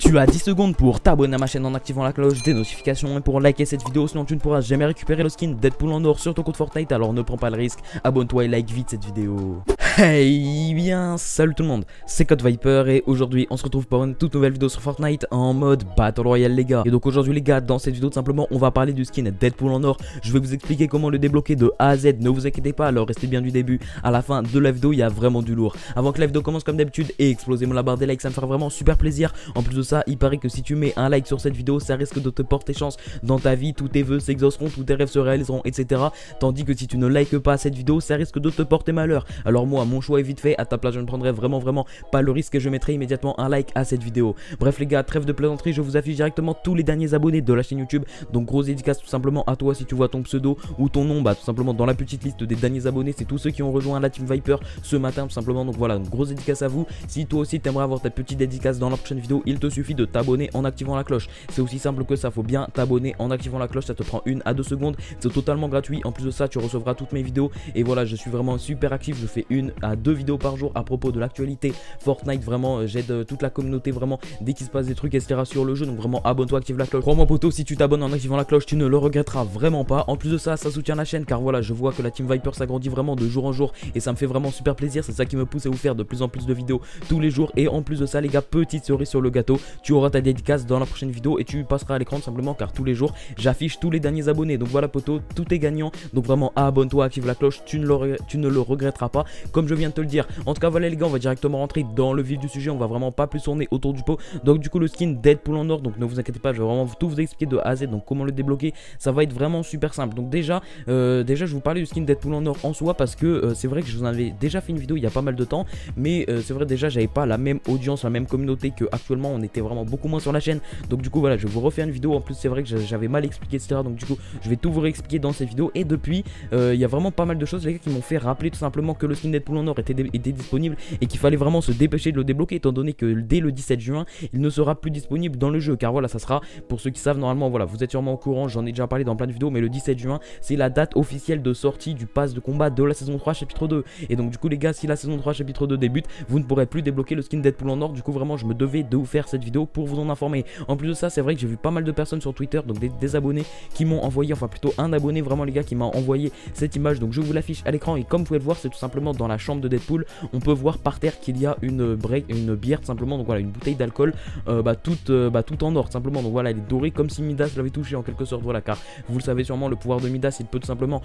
Tu as 10 secondes pour t'abonner à ma chaîne en activant la cloche des notifications et pour liker cette vidéo, sinon tu ne pourras jamais récupérer le skin Deadpool en or sur ton compte Fortnite, alors ne prends pas le risque, abonne-toi et like vite cette vidéo. Hey bien, salut tout le monde, c'est Code Viper et aujourd'hui on se retrouve pour une toute nouvelle vidéo sur Fortnite en mode Battle Royale les gars. Et donc aujourd'hui les gars, dans cette vidéo tout simplement on va parler du skin Deadpool en or. Je vais vous expliquer comment le débloquer de A à Z, ne vous inquiétez pas, alors restez bien du début à la fin de la vidéo, il y a vraiment du lourd. Avant que la vidéo commence comme d'habitude, explosez-moi la barre des likes, ça me fera vraiment super plaisir. En plus de ça, il paraît que si tu mets un like sur cette vidéo, ça risque de te porter chance dans ta vie, tous tes vœux s'exauceront, tous tes rêves se réaliseront, etc. Tandis que si tu ne likes pas cette vidéo, ça risque de te porter malheur. Alors moi, mon choix est vite fait, à ta place je ne prendrai vraiment pas le risque et je mettrai immédiatement un like à cette vidéo. Bref les gars, trêve de plaisanterie, je vous affiche directement tous les derniers abonnés de la chaîne YouTube. Donc grosse dédicace tout simplement à toi si tu vois ton pseudo ou ton nom, bah tout simplement dans la petite liste des derniers abonnés, c'est tous ceux qui ont rejoint la Team Viper ce matin tout simplement. Donc voilà, une grosse dédicace à vous. Si toi aussi t'aimerais avoir ta petite dédicace dans la prochaine vidéo, il te suffit de t'abonner en activant la cloche. C'est aussi simple que ça, faut bien t'abonner en activant la cloche, ça te prend 1 à 2 secondes, c'est totalement gratuit. En plus de ça, tu recevras toutes mes vidéos et voilà, je suis vraiment super actif, je fais 1 à 2 vidéos par jour à propos de l'actualité Fortnite. Vraiment, j'aide toute la communauté vraiment dès qu'il se passe des trucs etc sur le jeu. Donc vraiment, abonne-toi, active la cloche. Crois-moi poto, si tu t'abonnes en activant la cloche, tu ne le regretteras vraiment pas. En plus de ça, ça soutient la chaîne car voilà, je vois que la Team Viper s'agrandit vraiment de jour en jour et ça me fait vraiment super plaisir. C'est ça qui me pousse à vous faire de plus en plus de vidéos tous les jours. Et en plus de ça les gars, petite cerise sur le gâteau, tu auras ta dédicace dans la prochaine vidéo et tu passeras à l'écran tout simplement car tous les jours j'affiche tous les derniers abonnés. Donc voilà poto, tout est gagnant. Donc vraiment abonne-toi, active la cloche, tu ne le regretteras pas comme je viens de te le dire. En tout cas voilà les gars, on va directement rentrer dans le vif du sujet, on va vraiment pas plus tourner autour du pot. Donc du coup le skin Deadpool en or, donc ne vous inquiétez pas, je vais vraiment tout vous expliquer de A à Z. Donc comment le débloquer, ça va être vraiment super simple. Donc déjà je vais vous parler du skin Deadpool en or en soi parce que c'est vrai que je vous en avais déjà fait une vidéo il y a pas mal de temps, mais c'est vrai déjà j'avais pas la même audience, la même communauté que actuellement, on était vraiment beaucoup moins sur la chaîne. Donc du coup voilà, je vais vous refaire une vidéo. En plus c'est vrai que j'avais mal expliqué etc, donc du coup je vais tout vous réexpliquer dans cette vidéo. Et depuis il y a vraiment pas mal de choses les gars qui m'ont fait rappeler tout simplement que le skin Deadpool en or était disponible et qu'il fallait vraiment se dépêcher de le débloquer, étant donné que dès le 17 juin il ne sera plus disponible dans le jeu. Car voilà, ça sera, pour ceux qui savent normalement, voilà, vous êtes sûrement au courant, j'en ai déjà parlé dans plein de vidéos, mais le 17 juin c'est la date officielle de sortie du pass de combat de la saison 3 chapitre 2. Et donc du coup les gars, si la saison 3 chapitre 2 débute, vous ne pourrez plus débloquer le skin Deadpool en or. Du coup vraiment je me devais de vous faire cette vidéo pour vous en informer. En plus de ça, c'est vrai que j'ai vu pas mal de personnes sur Twitter, donc des abonnés qui m'ont envoyé, enfin plutôt un abonné vraiment les gars qui m'a envoyé cette image. Donc je vous l'affiche à l'écran et comme vous pouvez le voir, c'est tout simplement dans la chambre de Deadpool. On peut voir par terre qu'il y a une bière tout simplement, donc voilà, une bouteille d'alcool tout en or tout simplement. Donc voilà, elle est dorée comme si Midas l'avait touché en quelque sorte. Voilà, car vous le savez sûrement, le pouvoir de Midas il peut tout simplement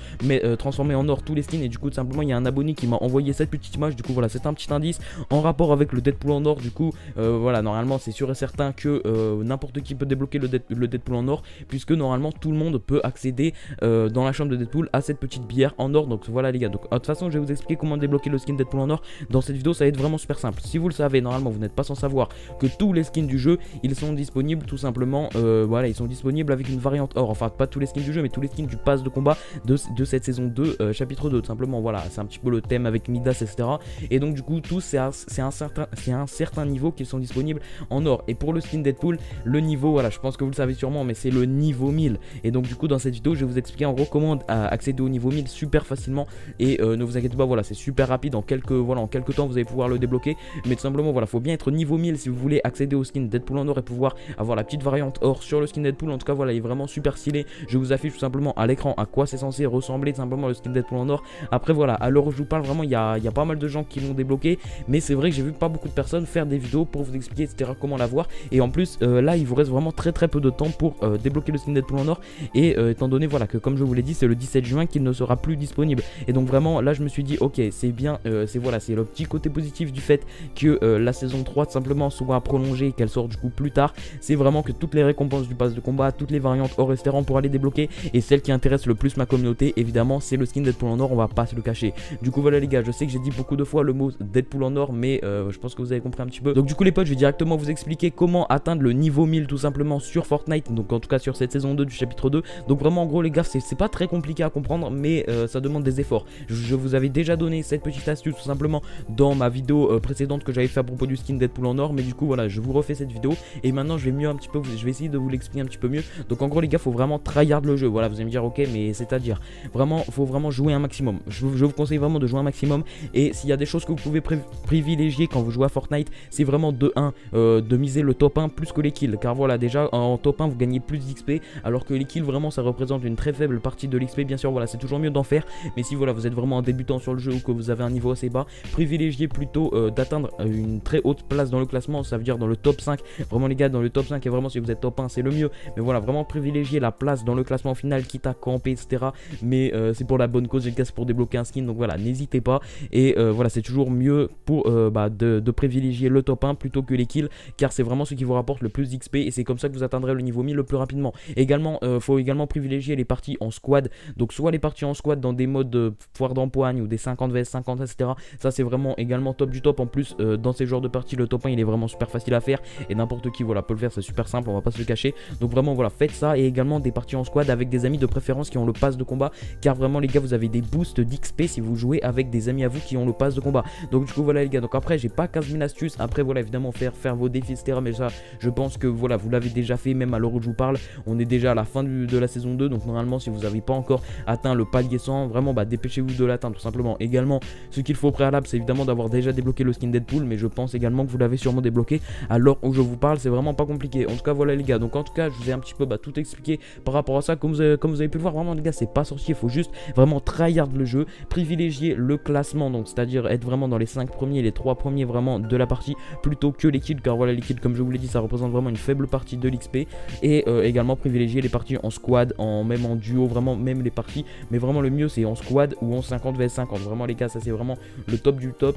transformer en or tous les skins. Et du coup tout simplement il y a un abonné qui m'a envoyé cette petite image. Du coup voilà, c'est un petit indice en rapport avec le Deadpool en or. Du coup voilà, normalement c'est sûr et certain que n'importe qui peut débloquer le Deadpool en or, puisque normalement tout le monde peut accéder dans la chambre de Deadpool à cette petite bière en or. Donc voilà les gars, donc de toute façon je vais vous expliquer comment débloquer le skin Deadpool en or dans cette vidéo. Ça va être vraiment super simple. Si vous le savez, normalement vous n'êtes pas sans savoir que tous les skins du jeu ils sont disponibles tout simplement, voilà, ils sont disponibles avec une variante or. Enfin pas tous les skins du jeu, mais tous les skins du pass de combat de cette saison 2 chapitre 2 tout simplement. Voilà, c'est un petit peu le thème avec Midas etc. Et donc du coup tous c'est un certain niveau qu'ils sont disponibles en or. Et pour le skin Deadpool, le niveau, voilà, je pense que vous le savez sûrement, mais c'est le niveau 1000. Et donc du coup dans cette vidéo je vais vous expliquer en gros comment accéder au niveau 1000 super facilement. Et ne vous inquiétez pas, voilà, c'est super rapide, en quelques temps vous allez pouvoir le débloquer. Mais tout simplement voilà, faut bien être niveau 1000 si vous voulez accéder au skin Deadpool en or et pouvoir avoir la petite variante or sur le skin Deadpool. En tout cas voilà, il est vraiment super stylé. Je vous affiche tout simplement à l'écran à quoi c'est censé ressembler tout simplement le skin Deadpool en or. Après voilà, à l'heure où je vous parle vraiment il y a pas mal de gens qui l'ont débloqué, mais c'est vrai que j'ai vu pas beaucoup de personnes faire des vidéos pour vous expliquer etc comment l'avoir. Et en plus là il vous reste vraiment très peu de temps pour débloquer le skin Deadpool en or. Et étant donné voilà que comme je vous l'ai dit, c'est le 17 juin qu'il ne sera plus disponible. Et donc vraiment là je me suis dit ok, c'est bien, c'est le petit côté positif du fait que la saison 3 tout simplement soit prolongée et qu'elle sort du coup plus tard. C'est vraiment que toutes les récompenses du pass de combat, toutes les variantes or restaurant pour aller débloquer, et celle qui intéresse le plus ma communauté évidemment c'est le skin Deadpool en or, on va pas se le cacher. Du coup voilà les gars, je sais que j'ai dit beaucoup de fois le mot Deadpool en or, mais je pense que vous avez compris un petit peu. Donc du coup les potes, je vais directement vous expliquer comment atteindre le niveau 1000 tout simplement sur Fortnite, donc en tout cas sur cette saison 2 du chapitre 2. Donc vraiment en gros les gars, c'est pas très compliqué à comprendre, mais ça demande des efforts. Je vous avais déjà donné cette petite astuce tout simplement dans ma vidéo précédente que j'avais fait à propos du skin Deadpool en or, mais du coup voilà, je vous refais cette vidéo et maintenant je vais mieux un petit peu, je vais essayer de vous l'expliquer un petit peu mieux. Donc en gros les gars, faut vraiment tryhard le jeu. Voilà, vous allez me dire ok, mais c'est à dire vraiment, faut vraiment jouer un maximum. Je vous conseille vraiment de jouer un maximum. Et s'il y a des choses que vous pouvez privilégier quand vous jouez à Fortnite, c'est vraiment de 1 de miser le top 1 plus que les kills, car voilà, déjà en top 1 vous gagnez plus d'XP, alors que les kills vraiment ça représente une très faible partie de l'XP. Bien sûr voilà, c'est toujours mieux d'en faire, mais si voilà vous êtes vraiment un débutant sur le jeu ou que vous avez un niveau assez bas, privilégiez plutôt d'atteindre une très haute place dans le classement, ça veut dire dans le top 5, vraiment les gars, dans le top 5, et vraiment si vous êtes top 1 c'est le mieux, mais voilà, vraiment privilégier la place dans le classement final, quitte à camper etc, mais c'est pour la bonne cause les gars, c'est pour débloquer un skin, donc voilà, n'hésitez pas, et voilà, c'est toujours mieux pour de privilégier le top 1 plutôt que les kills, car c'est vraiment ce qui vous rapporte le plus d'XP, et c'est comme ça que vous atteindrez le niveau 1000 le plus rapidement. Également, faut également privilégier les parties en squad, donc soit les parties en squad dans des modes de foire d'empoigne ou des 50 vs 50 etc, ça c'est vraiment également top du top. En plus dans ces genres de parties le top 1 il est vraiment super facile à faire, et n'importe qui voilà peut le faire, c'est super simple, on va pas se le cacher, donc vraiment voilà, faites ça, et également des parties en squad avec des amis de préférence qui ont le pass de combat, car vraiment les gars vous avez des boosts d'XP si vous jouez avec des amis à vous qui ont le pass de combat. Donc du coup voilà les gars, donc après j'ai pas 15 000 astuces, après voilà évidemment faire vos défis etc, mais ça je pense que voilà vous l'avez déjà fait, même à l'heure où je vous parle on est déjà à la fin de la saison 2, donc normalement si vous n'avez pas encore atteint le palier 100, vraiment dépêchez-vous de l'atteindre tout simplement. Également ce qu'il faut au préalable c'est évidemment d'avoir déjà débloqué le skin Deadpool, mais je pense également que vous l'avez sûrement débloqué à l'heure où je vous parle, c'est vraiment pas compliqué. En tout cas voilà les gars, donc en tout cas je vous ai un petit peu tout expliqué par rapport à ça, comme vous avez pu le voir, vraiment les gars c'est pas sorcier, il faut juste vraiment tryhard le jeu, privilégier le classement, donc c'est à dire être vraiment dans les 5 premiers, les 3 premiers vraiment de la partie plutôt que les kills, car voilà les kills comme je vous l'ai dit ça représente vraiment une faible partie de l'XP, et également privilégier les parties en squad, même en duo, vraiment même les parties, mais vraiment le mieux c'est en squad ou en 50 vs 50, vraiment les gars ça c'est vraiment le top du top.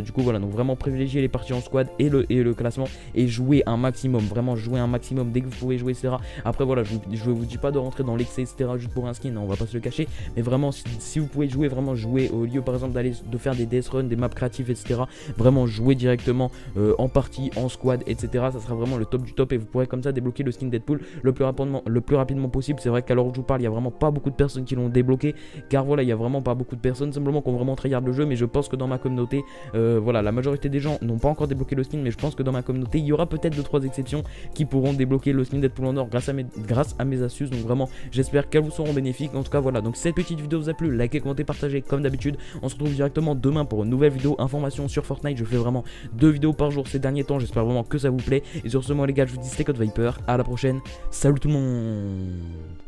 Du coup voilà, donc vraiment privilégier les parties en squad et le classement, et jouer un maximum, vraiment jouer un maximum dès que vous pouvez jouer etc. Après voilà je vous dis pas de rentrer dans l'excès etc juste pour un skin, on va pas se le cacher, mais vraiment si vous pouvez jouer, vraiment jouer au lieu par exemple de faire des death runs, des maps créatives etc, vraiment jouer directement en partie, en squad etc, ça sera vraiment le top du top, et vous pourrez comme ça débloquer le skin Deadpool le plus rapidement possible. C'est vrai qu'à l'heure où je vous parle il y a vraiment pas beaucoup de personnes qui l'ont débloqué, car voilà il y a vraiment pas beaucoup de personnes simplement qui ont vraiment tryhard le jeu, mais je pense que dans ma communauté voilà la majorité des gens n'ont pas encore débloqué le skin, mais je pense que dans ma communauté il y aura peut-être 2-3 exceptions qui pourront débloquer le skin Deadpool en or grâce à mes astuces, donc vraiment j'espère qu'elles vous seront bénéfiques. En tout cas voilà, donc si cette petite vidéo vous a plu, likez, commentez, partagez comme d'habitude. On se retrouve directement demain pour une nouvelle vidéo information sur Fortnite. Je fais vraiment 2 vidéos par jour ces derniers temps, j'espère vraiment que ça vous plaît, et sur ce moi les gars je vous dis c'était Code Viper, à la prochaine, salut tout le monde.